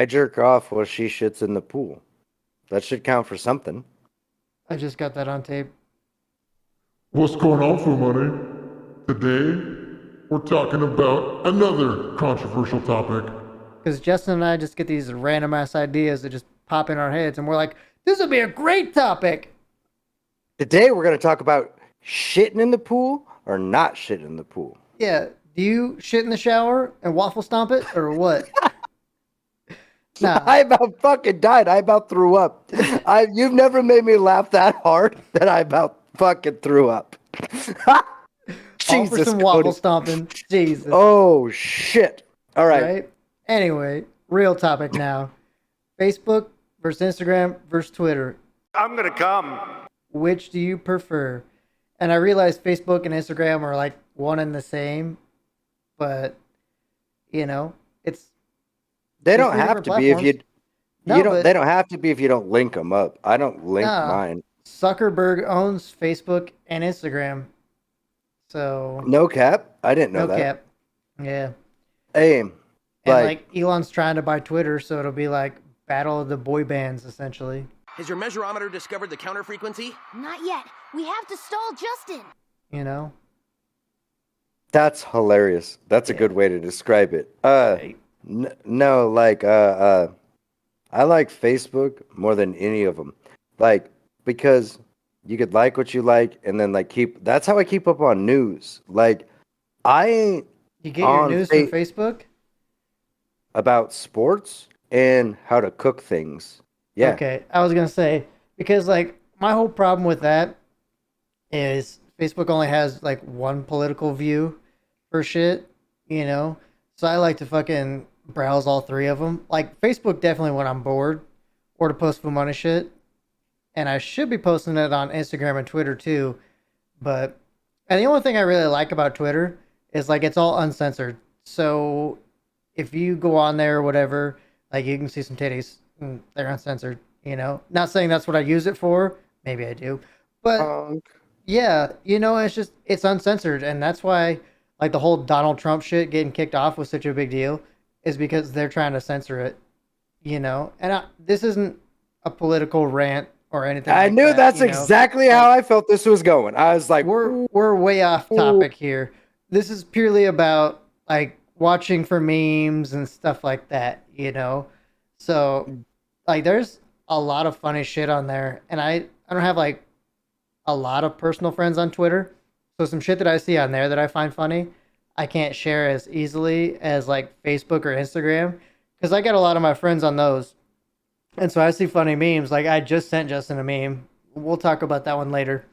I jerk off while she shits in the pool. That should count for something. I just got that on tape. What's going on, FUMoney? Today, we're talking about another controversial topic. Because Justin and I just get these random ass ideas that just pop in our heads, and we're like, this would be a great topic. Today we're going to talk about shitting in the pool or not shitting in the pool. Yeah. Do you shit in the shower and waffle stomp it, or what? Nah. I about fucking died. I about threw up. You've never made me laugh that hard that I about fucking threw up. All for some waffle stomping. Jesus. Oh shit. All right. Right? Anyway, real topic now. Facebook versus Instagram versus Twitter. I'm gonna come. Which do you prefer? And I realize Facebook and Instagram are like one and the same, but you know, it's They There's don't three have different to be if you platforms. No, don't but they don't have to be if you don't link them up. I don't link no. mine. Zuckerberg owns Facebook and Instagram. So No cap. I didn't know no that. cap. Yeah. Hey, And like, like Elon's trying to buy Twitter, so it'll be like battle of the boy bands essentially. Has your measurometer discovered the counter frequency? Not yet. We have to stall Justin. You know? that's hilarious. That's a good way to describe it. Right. No, like I like Facebook more than any of them. Like, because you could like what you like and then like that's how I keep up on news. Like, I ain't You get your on news from Facebook? about sports and how to cook things. Yeah. Okay. I was gonna say, because like my whole problem with that is Facebook only has like one political view for shit, you know? So I like to fucking browse all three of them. Like Facebook definitely when I'm bored or to post FUMoney shit. And I should be posting it on Instagram and Twitter too. And the only thing I really like about Twitter is like it's all uncensored. So if you go on there or whatever, like you can see some titties. They're uncensored, you know? Not saying that's what I use it for. Maybe I do. But yeah, you know, it's uncensored. And that's why like the whole Donald Trump shit getting kicked off was such a big deal is because they're trying to censor it, you know? And this isn't a political rant or anything. I like knew that, that's you know? exactly how I felt this was going. I was like, We're way off topic here. This is purely about like watching for memes and stuff like that, you know? So like there's a lot of funny shit on there, and I don't have like a lot of personal friends on Twitter. So some shit that I see on there that I find funny, I can't share as easily as like Facebook or Instagram because I got a lot of my friends on those. And so I see funny memes. Like I just sent Justin a meme. We'll talk about that one later.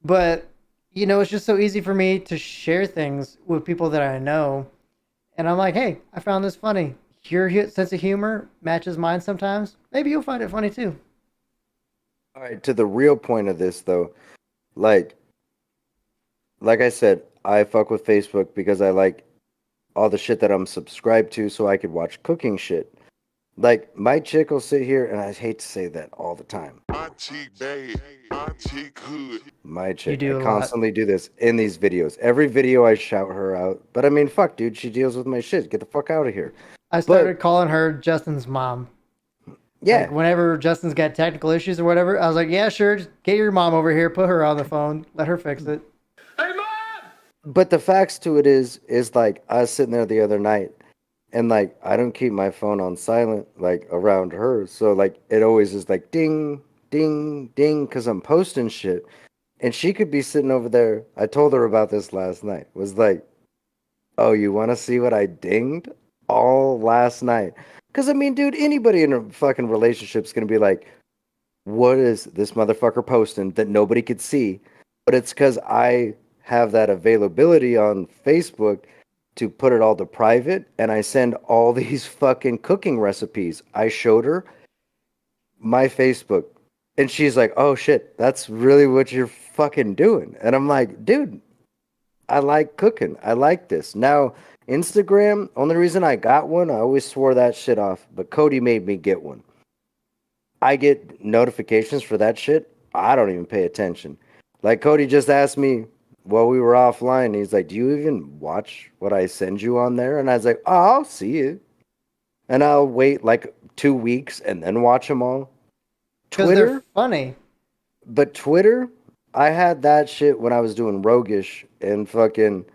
But you know, it's just so easy for me to share things with people that I know. And I'm like, hey, I found this funny. Your sense of humor matches mine sometimes. Maybe you'll find it funny too. all right, to the real point of this though, like I said, I fuck with Facebook because I like all the shit that I'm subscribed to so I could watch cooking shit. Like, my chick will sit here, and I hate to say that all the time. My cheek bad, my cheek hood. My chick, do a I lot. constantly do this in these videos. Every video I shout her out. But I mean, fuck, dude, she deals with my shit. Get the fuck out of here. I started calling her Justin's mom. Yeah. Like whenever Justin's got technical issues or whatever, I was like, yeah, sure, just get your mom over here, put her on the phone, let her fix it. But the facts to it is like, I was sitting there the other night, and like, I don't keep my phone on silent, like, around her. So like, it always is like, ding, ding, ding, because I'm posting shit. And she could be sitting over there. I told her about this last night. Was like, oh, you want to see what I dinged all last night? Because, I mean, dude, anybody in a fucking relationship is going to be like, what is this motherfucker posting that nobody could see? But it's because I have that availability on Facebook to put it all to private, and I send all these fucking cooking recipes. I showed her my Facebook, and she's like, oh shit, that's really what you're fucking doing. And I'm like, dude, I like cooking. I like this. Now, Instagram, only reason I got one, I always swore that shit off, but Cody made me get one. I get notifications for that shit. I don't even pay attention. Like, Cody just asked me while we were offline, he's like, do you even watch what I send you on there? And I was like, oh, I'll see it. And I'll wait like 2 weeks and then watch them all. Because they're Twitter, funny. but Twitter, I had that shit when I was doing Roguish and fucking.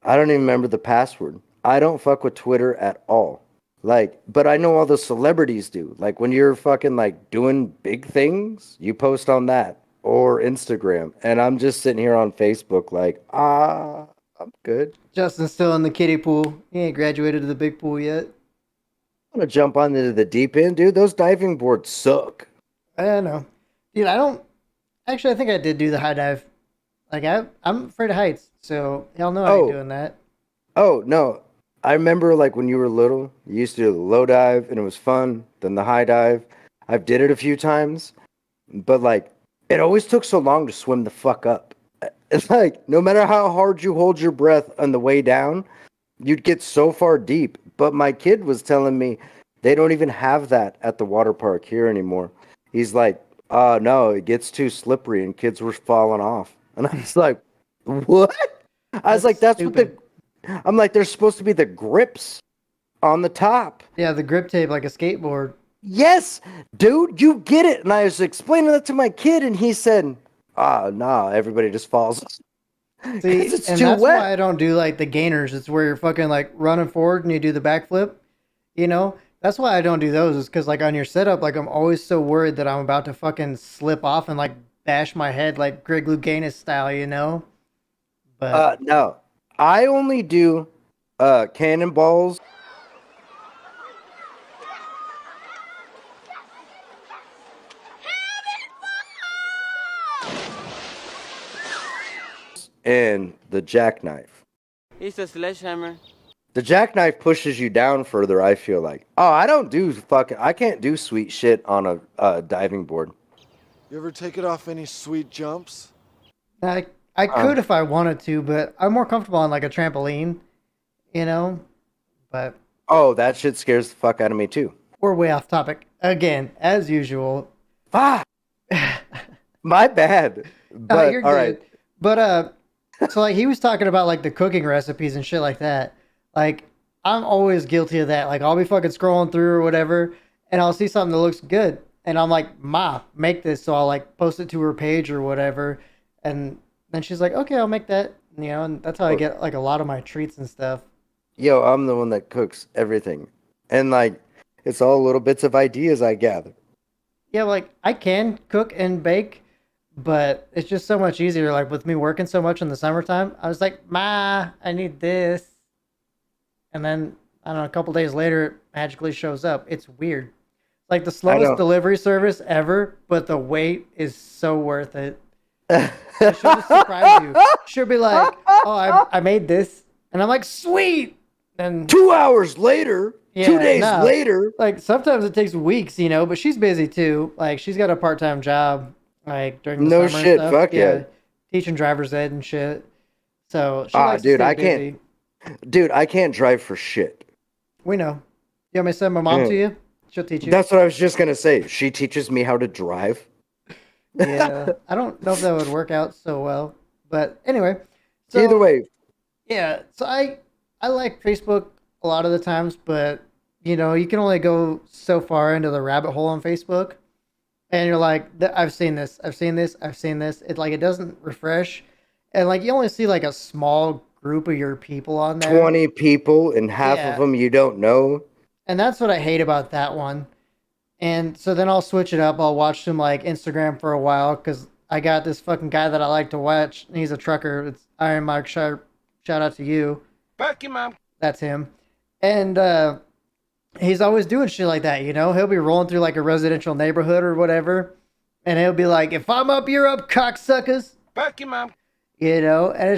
I don't even remember the password. I don't fuck with Twitter at all. Like, but I know all the celebrities do. Like when you're fucking like doing big things, you post on that or Instagram. And I'm just sitting here on Facebook like, I'm good. Justin's still in the kiddie pool. He ain't graduated to the big pool yet. I'm gonna jump on into the deep end, dude. Those diving boards suck. I don't know. Dude, I don't. Actually, I think I did do the high dive. Like, I'm afraid of heights. So, y'all know I ain't Oh, doing that. oh no. I remember like when you were little, you used to do the low dive and it was fun. Then the high dive. I've did it a few times, but like it always took so long to swim the fuck up. It's like no matter how hard you hold your breath on the way down, you'd get so far deep. But my kid was telling me they don't even have that at the water park here anymore. He's like, no, it gets too slippery and kids were falling off. And I was like, what? I was That's like, that's what stupid. I'm like, there's supposed to be the grips on the top. Yeah, the grip tape like a skateboard. Yes, dude, you get it. And I was explaining that to my kid, and he said, nah, everybody just falls. Because See, it's and too that's why I wet. don't do like the gainers. It's where you're fucking like running forward and you do the backflip. You know, that's why I don't do those. Is because like on your setup, like I'm always so worried that I'm about to fucking slip off and like bash my head like Greg Louganis style. You know, but No, I only do cannonballs and the jackknife. It's a sledgehammer. The jackknife pushes you down further, I feel like. Oh, I can't do sweet shit on a diving board. You ever take it off any sweet jumps? I Uh, could if I wanted to, but I'm more comfortable on like a trampoline. You know, but oh, that shit scares the fuck out of me too. we're way off topic again, as usual. Ah, my bad. But You're all right. good. But so like he was talking about like the cooking recipes and shit like that. Like I'm always guilty of that. Like I'll be fucking scrolling through or whatever, and I'll see something that looks good, and I'm like, "Ma, make this." So I'll like post it to her page or whatever, and then she's like, "Okay, I'll make that." You know, and that's how I get like a lot of my treats and stuff. Yo, I'm the one that cooks everything. And like it's all little bits of ideas I gather. Yeah, like I can cook and bake, but it's just so much easier. Like with me working so much in the summertime, I was like, "Ma, I need this." And then I don't know, a couple days later, it magically shows up. It's weird. Like the I slowest know. delivery service ever, but the wait is so worth it. She'll just surprise you. She'll be like, "Oh, I made this," and I'm like, "Sweet!" And 2 hours later, two yeah, days no, later. like sometimes it takes weeks, you know. But she's busy too. Like she's got a part time job, like during the No summer and shit, stuff. fuck yeah. Yeah, teaching driver's ed and shit. So she likes to Dude, stay I busy. can't drive for shit. We know. You want me to send my mom to Yeah. you? She'll teach you. That's what I was just gonna say. She teaches me how to drive. Yeah, I don't know if that would work out so well, but anyway. Either So way, yeah, so I like Facebook a lot of the times, but you know you can only go so far into the rabbit hole on Facebook, and you're like, I've seen this, I've seen this, I've seen this. It's like it doesn't refresh, and like you only see like a small group of your people on there. 20 people and half of Yeah, them you don't know. and that's what I hate about that one. And so then I'll switch it up. I'll watch some like Instagram for a while because I got this fucking guy that I like to watch. And he's a trucker. It's Iron Mike Sharp. Shout out to you. Fuck you, mom. That's him. And he's always doing shit like that. You know, he'll be rolling through like a residential neighborhood or whatever, and he'll be like, "If I'm up, you're up, cocksuckers." Fuck you, mom. You know, and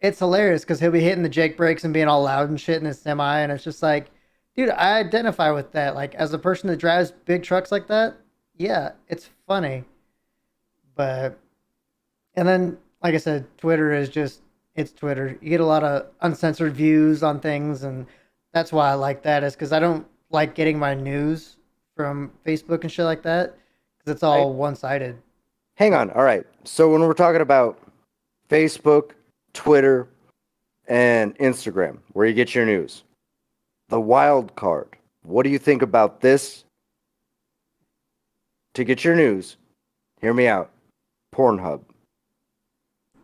it's hilarious because he'll be hitting the Jake brakes and being all loud and shit in his semi, and it's just like, dude, I identify with that. Like, as a person that drives big trucks like that, yeah, it's funny. But, and then, like I said, Twitter is just, it's Twitter. You get a lot of uncensored views on things, and that's why I like that, is because I don't like getting my news from Facebook and shit like that, because it's all one sided. Hang on. All right. So when we're talking about Facebook, Twitter, and Instagram, where you get your news, the wild card What do you think about this? To get your news, hear me out. Pornhub.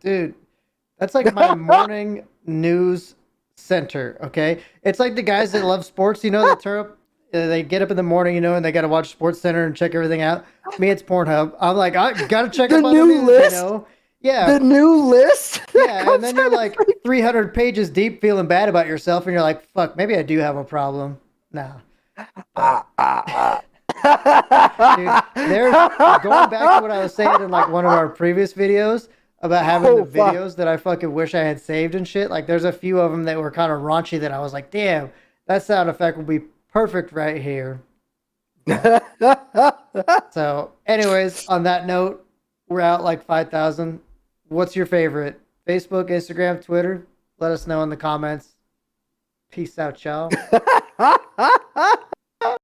Dude, that's like my morning news center, okay? It's like the guys that love sports, that turn up, they get up in the morning, and they got to watch Sports Center and check everything out. Me, it's Pornhub. I'm like, I got to check The up on the new news, list? Yeah. The new list? Yeah, and then you're like 300 pages deep feeling bad about yourself, and you're like, fuck, maybe I do have a problem. No. Dude, there's going back to what I was saying in like one of our previous videos about having the videos that I fucking wish I had saved and shit. Like, there's a few of them that were kind of raunchy that I was like, damn, that sound effect will be perfect right here. So, anyways, on that note, we're out like 5,000. What's your favorite? Facebook, Instagram, Twitter? Let us know in the comments. Peace out, y'all.